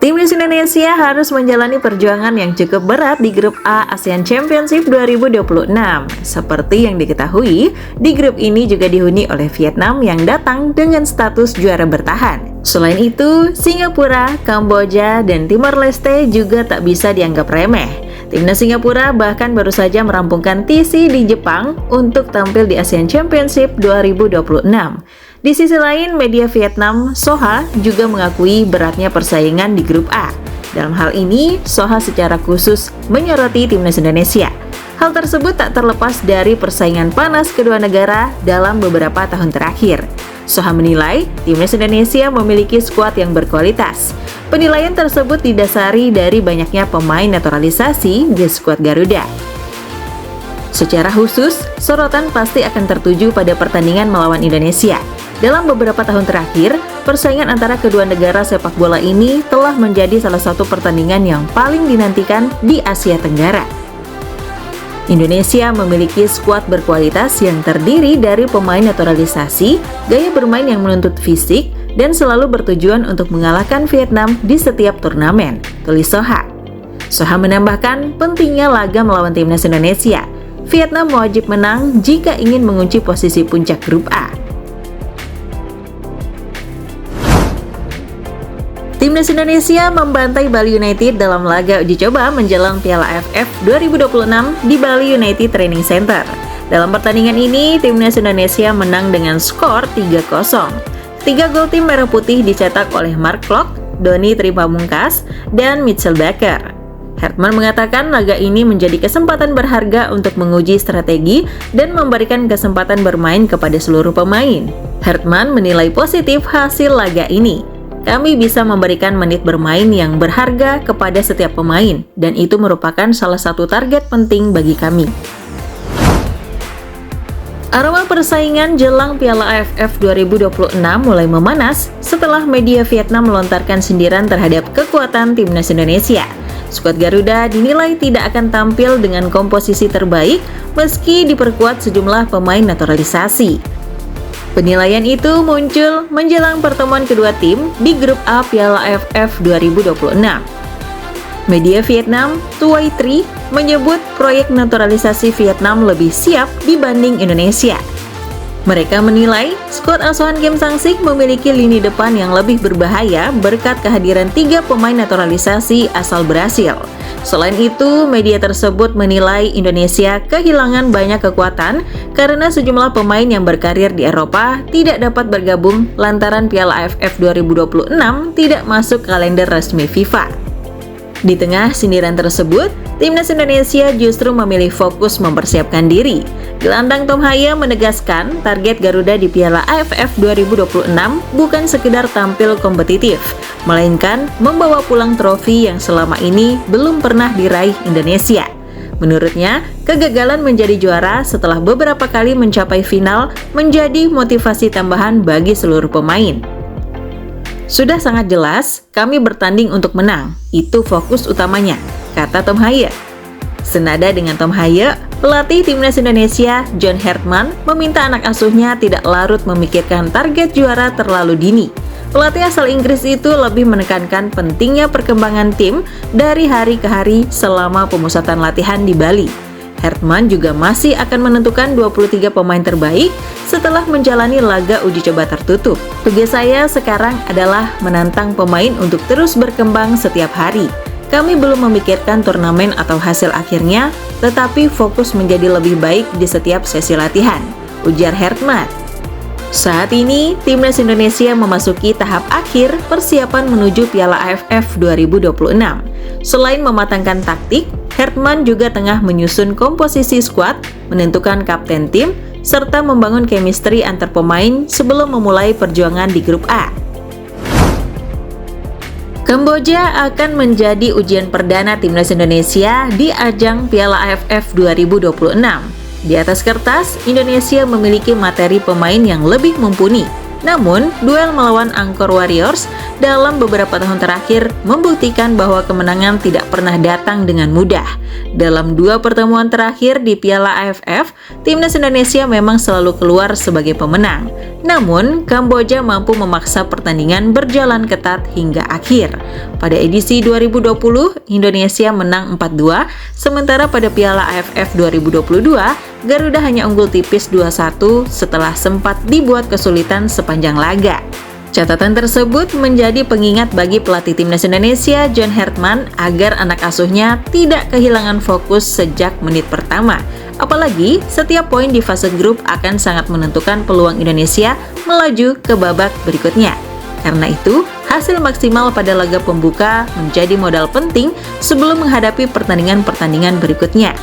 Timnas Indonesia harus menjalani perjuangan yang cukup berat di grup A ASEAN Championship 2026. Seperti yang diketahui, di grup ini juga dihuni oleh Vietnam yang datang dengan status juara bertahan. Selain itu, Singapura, Kamboja, dan Timor Leste juga tak bisa dianggap remeh. Timnas Singapura bahkan baru saja merampungkan TC di Jepang untuk tampil di ASEAN Championship 2026. Di sisi lain, media Vietnam, Soha, juga mengakui beratnya persaingan di grup A. Dalam hal ini, Soha secara khusus menyoroti Timnas Indonesia. Hal tersebut tak terlepas dari persaingan panas kedua negara dalam beberapa tahun terakhir. Soha menilai, Timnas Indonesia memiliki skuad yang berkualitas. Penilaian tersebut didasari dari banyaknya pemain naturalisasi di skuad Garuda. Secara khusus, sorotan pasti akan tertuju pada pertandingan melawan Indonesia. Dalam beberapa tahun terakhir, persaingan antara kedua negara sepak bola ini telah menjadi salah satu pertandingan yang paling dinantikan di Asia Tenggara. Indonesia memiliki skuad berkualitas yang terdiri dari pemain naturalisasi, gaya bermain yang menuntut fisik, dan selalu bertujuan untuk mengalahkan Vietnam di setiap turnamen, tulis Soha. Soha menambahkan pentingnya laga melawan Timnas Indonesia. Vietnam wajib menang jika ingin mengunci posisi puncak grup A. Timnas Indonesia membantai Bali United dalam laga uji coba menjelang Piala AFF 2026 di Bali United Training Center. Dalam pertandingan ini, Timnas Indonesia menang dengan skor 3-0. 3 gol tim merah putih dicetak oleh Mark Klok, Doni Tripamungkas, dan Mitchell Baker. Hertman mengatakan laga ini menjadi kesempatan berharga untuk menguji strategi dan memberikan kesempatan bermain kepada seluruh pemain. Hertman menilai positif hasil laga ini. Kami bisa memberikan menit bermain yang berharga kepada setiap pemain, dan itu merupakan salah satu target penting bagi kami. Aroma persaingan jelang Piala AFF 2026 mulai memanas setelah media Vietnam melontarkan sindiran terhadap kekuatan Timnas Indonesia. Skuad Garuda dinilai tidak akan tampil dengan komposisi terbaik meski diperkuat sejumlah pemain naturalisasi. Penilaian itu muncul menjelang pertemuan kedua tim di grup A Piala AFF 2026. Media Vietnam, Tuai Tri, menyebut proyek naturalisasi Vietnam lebih siap dibanding Indonesia. Mereka menilai skuad asuhan Kim Sang-sik memiliki lini depan yang lebih berbahaya berkat kehadiran 3 pemain naturalisasi asal Brasil. Selain itu, media tersebut menilai Indonesia kehilangan banyak kekuatan karena sejumlah pemain yang berkarir di Eropa tidak dapat bergabung lantaran Piala AFF 2026 tidak masuk kalender resmi FIFA. Di tengah sindiran tersebut, Timnas Indonesia justru memilih fokus mempersiapkan diri. Gelandang Tom Haya menegaskan target Garuda di Piala AFF 2026 bukan sekedar tampil kompetitif, melainkan membawa pulang trofi yang selama ini belum pernah diraih Indonesia. Menurutnya, kegagalan menjadi juara setelah beberapa kali mencapai final menjadi motivasi tambahan bagi seluruh pemain. Sudah sangat jelas, kami bertanding untuk menang. Itu fokus utamanya, kata Tom Haya. Senada dengan Tom Haya, pelatih Timnas Indonesia, John Hertman, meminta anak asuhnya tidak larut memikirkan target juara terlalu dini. Pelatih asal Inggris itu lebih menekankan pentingnya perkembangan tim dari hari ke hari selama pemusatan latihan di Bali. Hertman juga masih akan menentukan 23 pemain terbaik setelah menjalani laga uji coba tertutup. Tugas saya sekarang adalah menantang pemain untuk terus berkembang setiap hari. Kami belum memikirkan turnamen atau hasil akhirnya, tetapi fokus menjadi lebih baik di setiap sesi latihan, ujar Hertman. Saat ini, Timnas Indonesia memasuki tahap akhir persiapan menuju Piala AFF 2026. Selain mematangkan taktik, Hertman juga tengah menyusun komposisi skuad, menentukan kapten tim, serta membangun chemistry antar pemain sebelum memulai perjuangan di grup A. Kamboja akan menjadi ujian perdana Timnas Indonesia di ajang Piala AFF 2026. Di atas kertas, Indonesia memiliki materi pemain yang lebih mumpuni. Namun, duel melawan Angkor Warriors dalam beberapa tahun terakhir membuktikan bahwa kemenangan tidak pernah datang dengan mudah. Dalam 2 pertemuan terakhir di Piala AFF, timnas Indonesia memang selalu keluar sebagai pemenang. Namun, Kamboja mampu memaksa pertandingan berjalan ketat hingga akhir. Pada edisi 2020, Indonesia menang 4-2, sementara pada Piala AFF 2022, Garuda hanya unggul tipis 2-1 setelah sempat dibuat kesulitan sepanjang laga. Catatan tersebut menjadi pengingat bagi pelatih timnas Indonesia, John Hartman, agar anak asuhnya tidak kehilangan fokus sejak menit pertama. Apalagi, setiap poin di fase grup akan sangat menentukan peluang Indonesia melaju ke babak berikutnya. Karena itu, hasil maksimal pada laga pembuka menjadi modal penting sebelum menghadapi pertandingan-pertandingan berikutnya.